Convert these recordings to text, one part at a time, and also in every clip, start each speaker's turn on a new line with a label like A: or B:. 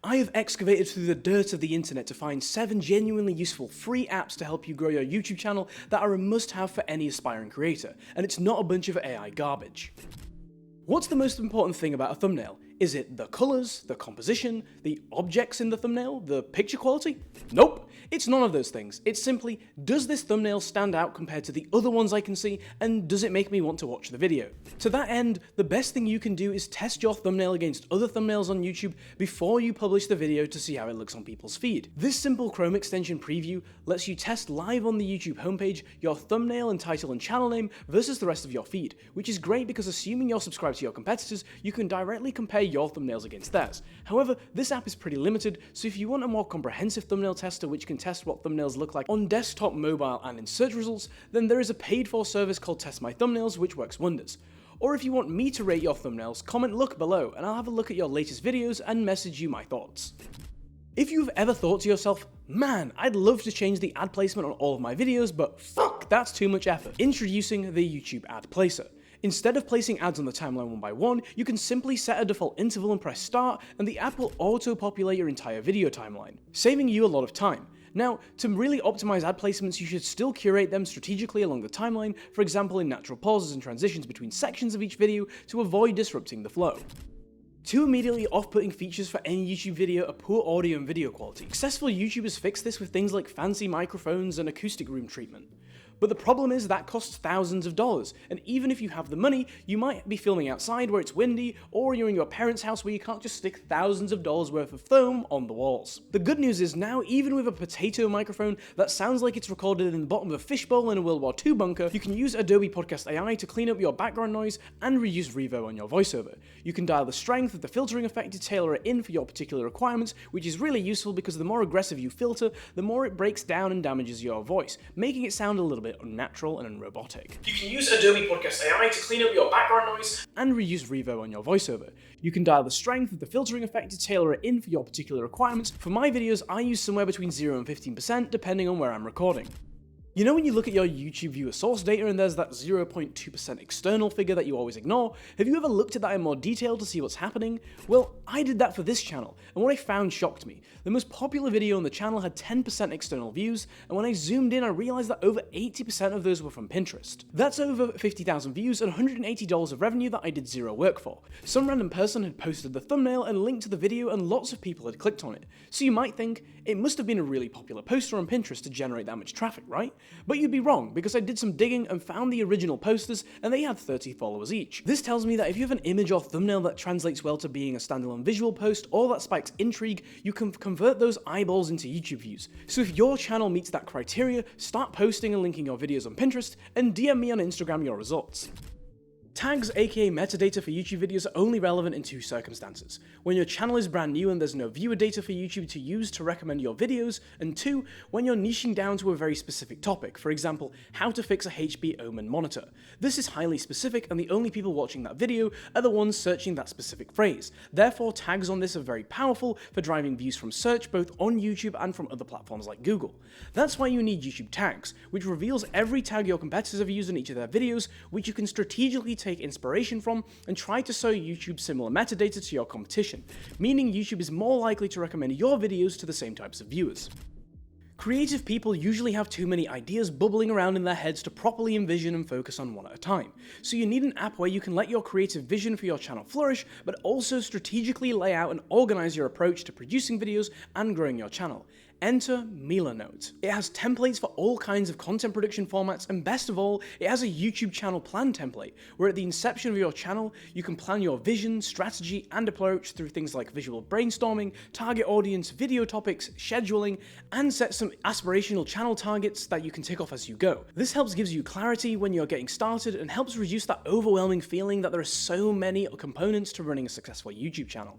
A: I have excavated through the dirt of the internet to find 7 genuinely useful free apps to help you grow your YouTube channel that are a must-have for any aspiring creator, and it's not a bunch of AI garbage. What's the most important thing about a thumbnail? Is it the colors, the composition, the objects in the thumbnail, the picture quality? Nope, it's none of those things. It's simply, does this thumbnail stand out compared to the other ones I can see, and does it make me want to watch the video? To that end, the best thing you can do is test your thumbnail against other thumbnails on YouTube before you publish the video to see how it looks on people's feed. This simple Chrome extension preview lets you test live on the YouTube homepage your thumbnail and title and channel name versus the rest of your feed, which is great because assuming you're subscribed to your competitors, you can directly compare your thumbnails against theirs. However, this app is pretty limited, so if you want a more comprehensive thumbnail tester which can test what thumbnails look like on desktop, mobile, and in search results, then there is a paid-for service called Test My Thumbnails which works wonders. Or if you want me to rate your thumbnails, comment "look" below and I'll have a look at your latest videos and message you my thoughts. If you've ever thought to yourself, man, I'd love to change the ad placement on all of my videos, but fuck, that's too much effort. Introducing the YouTube ad placer. Instead of placing ads on the timeline one by one, you can simply set a default interval and press start, and the app will auto-populate your entire video timeline, saving you a lot of time. Now, to really optimize ad placements, you should still curate them strategically along the timeline, for example in natural pauses and transitions between sections of each video to avoid disrupting the flow. Two immediately off-putting features for any YouTube video are poor audio and video quality. Successful YouTubers fix this with things like fancy microphones and acoustic room treatment. But the problem is that costs thousands of dollars, and even if you have the money, you might be filming outside where it's windy, or you're in your parents' house where you can't just stick thousands of dollars worth of foam on the walls. The good news is now, even with a potato microphone that sounds like it's recorded in the bottom of a fishbowl in a World War II bunker, you can use Adobe Podcast AI to clean up your background noise and reduce reverb on your voiceover. You can dial the strength of the filtering effect to tailor it in for your particular requirements, which is really useful because the more aggressive you filter, the more it breaks down and damages your voice, making it sound a little bit unnatural and robotic. You can use Adobe Podcast AI to clean up your background noise and reduce reverb on your voiceover. You can dial the strength of the filtering effect to tailor it in for your particular requirements. For my videos, I use somewhere between 0 and 15% depending on where I'm recording. You know when you look at your YouTube viewer source data and there's that 0.2% external figure that you always ignore? Have you ever looked at that in more detail to see what's happening? Well, I did that for this channel, and what I found shocked me. The most popular video on the channel had 10% external views, and when I zoomed in I realized that over 80% of those were from Pinterest. That's over 50,000 views and $180 of revenue that I did zero work for. Some random person had posted the thumbnail and linked to the video and lots of people had clicked on it. So you might think, it must have been a really popular poster on Pinterest to generate that much traffic, right? But you'd be wrong, because I did some digging and found the original posters, and they had 30 followers each. This tells me that if you have an image or thumbnail that translates well to being a standalone visual post, or that spikes intrigue, you can convert those eyeballs into YouTube views. So if your channel meets that criteria, start posting and linking your videos on Pinterest, and DM me on Instagram your results. Tags, aka metadata for YouTube videos, are only relevant in two circumstances: when your channel is brand new and there's no viewer data for YouTube to use to recommend your videos, and two, when you're niching down to a very specific topic, for example, how to fix a HP Omen monitor. This is highly specific, and the only people watching that video are the ones searching that specific phrase. Therefore, tags on this are very powerful for driving views from search both on YouTube and from other platforms like Google. That's why you need YouTube tags, which reveals every tag your competitors have used in each of their videos, which you can strategically take inspiration from and try to show YouTube similar metadata to your competition, meaning YouTube is more likely to recommend your videos to the same types of viewers. Creative people usually have too many ideas bubbling around in their heads to properly envision and focus on one at a time. So you need an app where you can let your creative vision for your channel flourish, but also strategically lay out and organize your approach to producing videos and growing your channel. Enter Milanote. It has templates for all kinds of content production formats, and best of all, it has a YouTube channel plan template, where at the inception of your channel, you can plan your vision, strategy, and approach through things like visual brainstorming, target audience, video topics, scheduling, and set some aspirational channel targets that you can tick off as you go. This gives you clarity when you're getting started and helps reduce that overwhelming feeling that there are so many components to running a successful YouTube channel.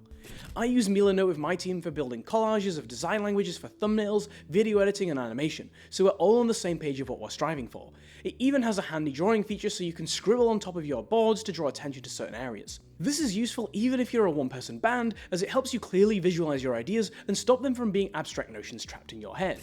A: I use Milanote with my team for building collages of design languages for thumbnails, video editing, and animation, so we're all on the same page of what we're striving for. It even has a handy drawing feature so you can scribble on top of your boards to draw attention to certain areas. This is useful even if you're a one-person band, as it helps you clearly visualize your ideas and stop them from being abstract notions trapped in your head.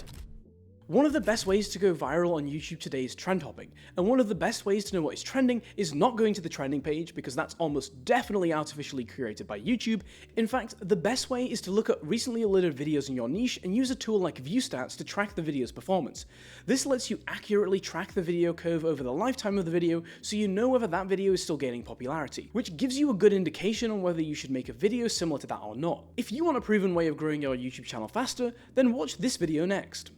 A: One of the best ways to go viral on YouTube today is trend hopping, and one of the best ways to know what is trending is not going to the trending page, because that's almost definitely artificially created by YouTube. In fact, the best way is to look at recently uploaded videos in your niche and use a tool like ViewStats to track the video's performance. This lets you accurately track the video curve over the lifetime of the video, so you know whether that video is still gaining popularity, which gives you a good indication on whether you should make a video similar to that or not. If you want a proven way of growing your YouTube channel faster, then watch this video next.